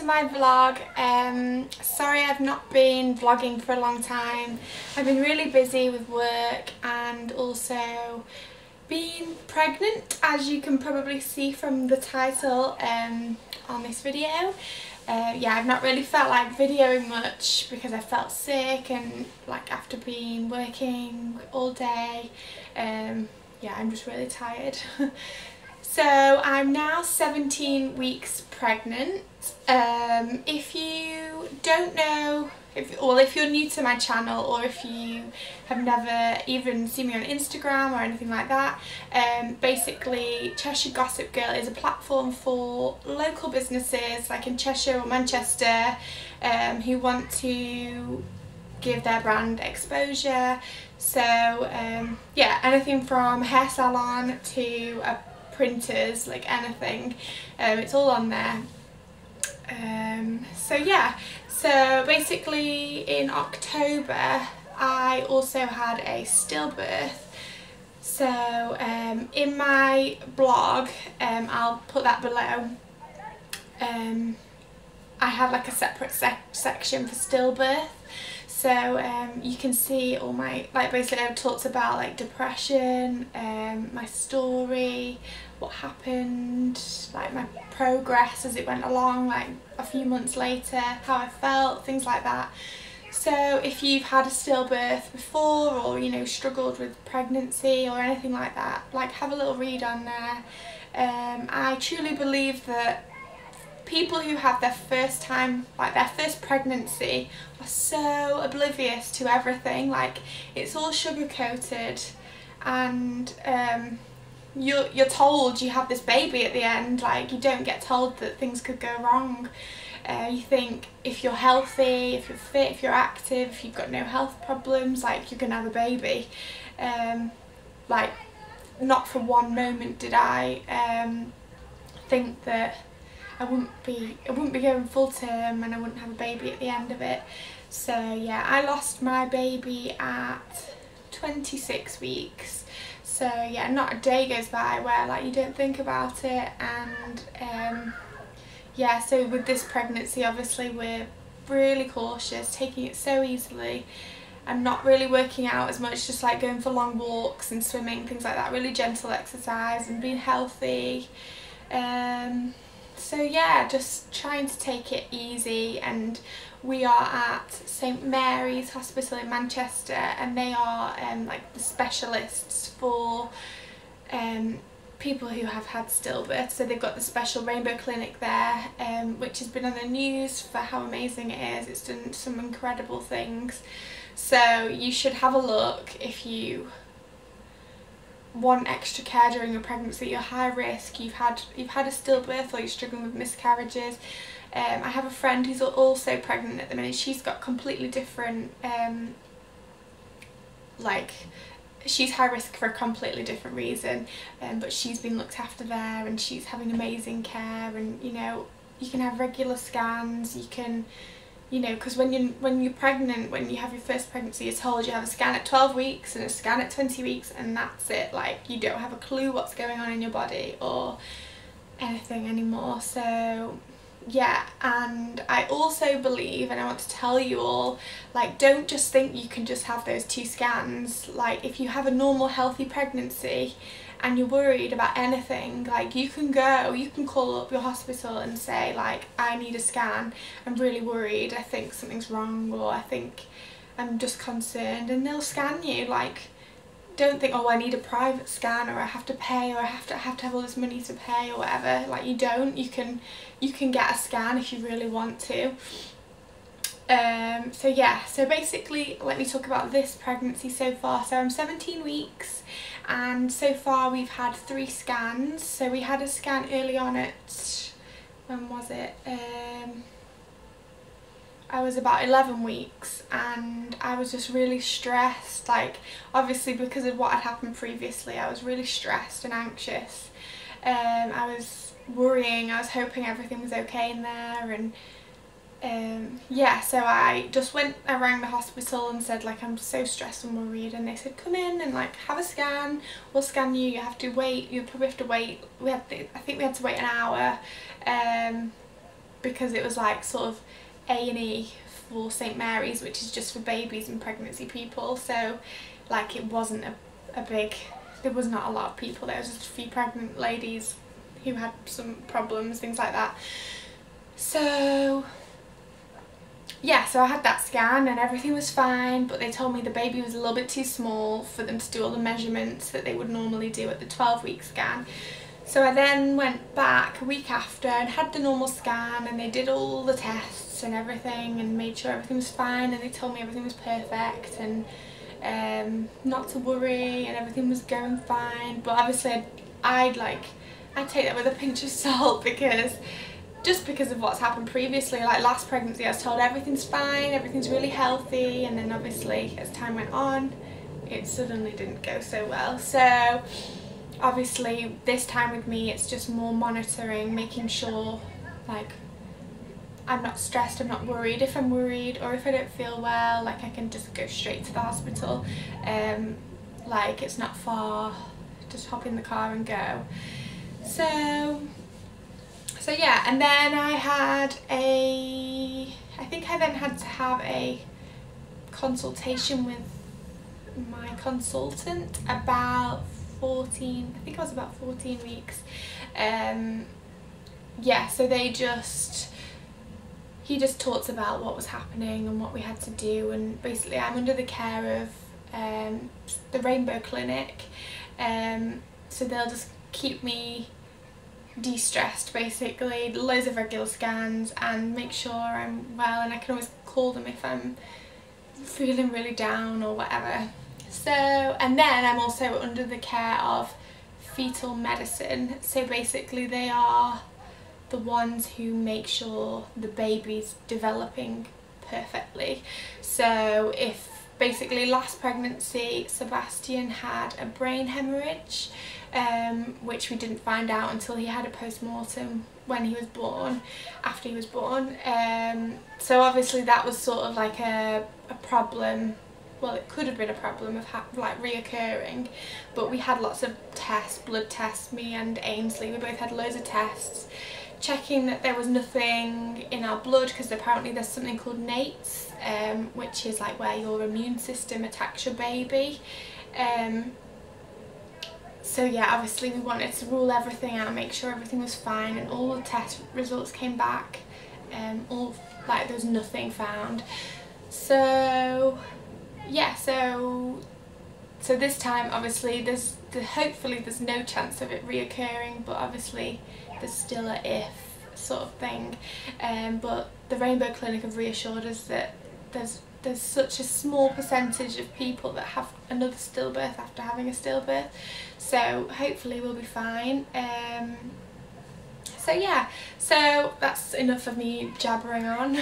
to my vlog. Sorry I've not been vlogging for a long time. I've been really busy with work and also being pregnant, as you can probably see from the title on this video. Yeah, I've not really felt like videoing much because I felt sick and like after being working all day, yeah, I'm just really tired. So I'm now 17 weeks pregnant. If you don't know, if you're new to my channel or if you have never even seen me on Instagram or anything like that, basically Cheshire Gossip Girl is a platform for local businesses like in Cheshire or Manchester who want to give their brand exposure. So yeah, anything from hair salon to printers, like anything, it's all on there. So yeah, so basically in October I also had a stillbirth. So in my blog, I'll put that below, I have like a separate section for stillbirth. So you can see all my, like basically I've talked about like depression, my story, what happened, like my progress as it went along, like a few months later, how I felt, things like that. So if you've had a stillbirth before or, you know, struggled with pregnancy or anything like that, like have a little read on there. I truly believe that people who have their first time, like their first pregnancy, are so oblivious to everything. Like it's all sugar coated, and you're told you have this baby at the end. Like you don't get told that things could go wrong. You think if you're healthy, if you're fit, if you're active, if you've got no health problems, like you're gonna have a baby. Like not for one moment did I think that I wouldn't be going full term and I wouldn't have a baby at the end of it. So yeah, I lost my baby at 26 weeks. So yeah, not a day goes by where like you don't think about it. And yeah, so with this pregnancy obviously we're really cautious, taking it so easily. I'm not really working out as much, just like going for long walks and swimming, things like that, really gentle exercise and being healthy. So yeah, just trying to take it easy. And we are at St Mary's Hospital in Manchester, and they are like the specialists for people who have had stillbirth. So they've got the special rainbow clinic there, which has been on the news for how amazing it is. It's done some incredible things. So you should have a look if you want extra care during your pregnancy, you're high risk, you've had a stillbirth or you're struggling with miscarriages. I have a friend who's also pregnant at the minute. She's got completely different, like she's high risk for a completely different reason, but she's been looked after there and she's having amazing care. And you know, you can have regular scans, you can, you know, because when you're pregnant, when you have your first pregnancy, you're told you have a scan at 12 weeks and a scan at 20 weeks and that's it. Like you don't have a clue what's going on in your body or anything anymore. So yeah, and I also believe, and I want to tell you all, like don't just think you can just have those 2 scans. Like if you have a normal healthy pregnancy and you're worried about anything, like you can call up your hospital and say like, I need a scan, I'm really worried, I think something's wrong, or I think I'm just concerned, and they'll scan you. Like don't think, oh I need a private scan or I have to pay or I have to have all this money to pay or whatever. Like you don't, you can get a scan if you really want to. So yeah, so basically let me talk about this pregnancy so far. So I'm 17 weeks and so far we've had 3 scans. So we had a scan early on at, when was it? I was about 11 weeks and I was just really stressed. Like obviously because of what had happened previously, I was really stressed and anxious. I was worrying, I was hoping everything was okay in there, and yeah, so I rang the hospital and said like, I'm so stressed and worried, and they said come in and like have a scan, we'll scan you, you have to wait, you'll probably have to wait, I think we had to wait an hour, because it was like sort of A&E for St Mary's, which is just for babies and pregnancy people, so like it wasn't a big, there was not a lot of people, there was just a few pregnant ladies who had some problems, things like that. So yeah, so I had that scan and everything was fine, but they told me the baby was a little bit too small for them to do all the measurements that they would normally do at the 12-week scan. So I then went back a week after and had the normal scan, and they did all the tests and everything and made sure everything was fine, and they told me everything was perfect and not to worry and everything was going fine. But obviously I'd take that with a pinch of salt, because just because of what's happened previously. Like last pregnancy I was told everything's fine, everything's really healthy, and then obviously as time went on it suddenly didn't go so well. So obviously this time with me it's just more monitoring, making sure like I'm not stressed, I'm not worried. If I'm worried or if I don't feel well, like I can just go straight to the hospital. Like it's not far, just hop in the car and go. So yeah, and then I think I then had to have a consultation with my consultant about 14, I think it was about 14 weeks. Yeah, so he just talks about what was happening and what we had to do, and basically I'm under the care of the Rainbow Clinic, so they'll just keep me de-stressed basically, loads of regular scans and make sure I'm well, and I can always call them if I'm feeling really down or whatever. So, and then I'm also under the care of fetal medicine, so basically they are the ones who make sure the baby's developing perfectly. So if basically last pregnancy Sebastian had a brain hemorrhage, which we didn't find out until he had a post-mortem when he was born, after he was born. So obviously that was sort of like a problem. Well, it could have been a problem of like reoccurring, but we had lots of tests, blood tests, me and Ainsley, we both had loads of tests checking that there was nothing in our blood, because apparently there's something called NATES, which is like where your immune system attacks your baby. So yeah, obviously we wanted to rule everything out, make sure everything was fine, and all the test results came back, all like there was nothing found. So yeah, so this time obviously hopefully there's no chance of it reoccurring, but obviously there's still a if sort of thing. But the Rainbow Clinic have reassured us that there's such a small percentage of people that have another stillbirth after having a stillbirth, so hopefully we'll be fine. So yeah, so that's enough of me jabbering on.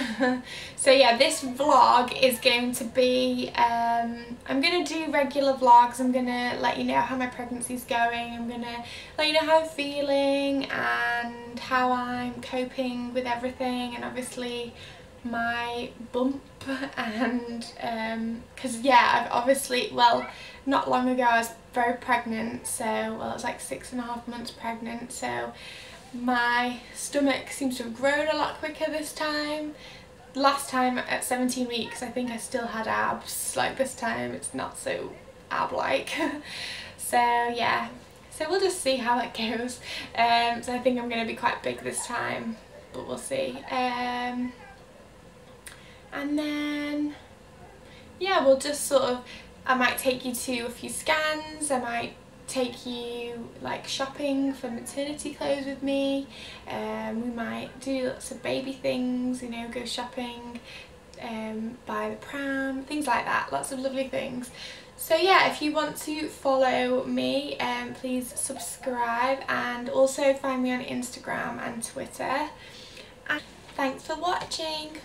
So yeah, this vlog is going to be, I'm going to do regular vlogs. I'm going to let you know how my pregnancy's going. I'm going to let you know how I'm feeling and how I'm coping with everything, and obviously my bump, and because yeah, I've obviously, well, not long ago I was very pregnant, so well I was like 6.5 months pregnant, so my stomach seems to have grown a lot quicker this time. Last time at 17 weeks I think I still had abs, like this time it's not so ab-like. So yeah, so we'll just see how it goes. So I think I'm going to be quite big this time, but we'll see. And then yeah, we'll just sort of, I might take you to a few scans, I might take you like shopping for maternity clothes with me, we might do lots of baby things, you know, go shopping, buy the pram, things like that, lots of lovely things. So yeah, if you want to follow me, please subscribe, and also find me on Instagram and Twitter. And thanks for watching.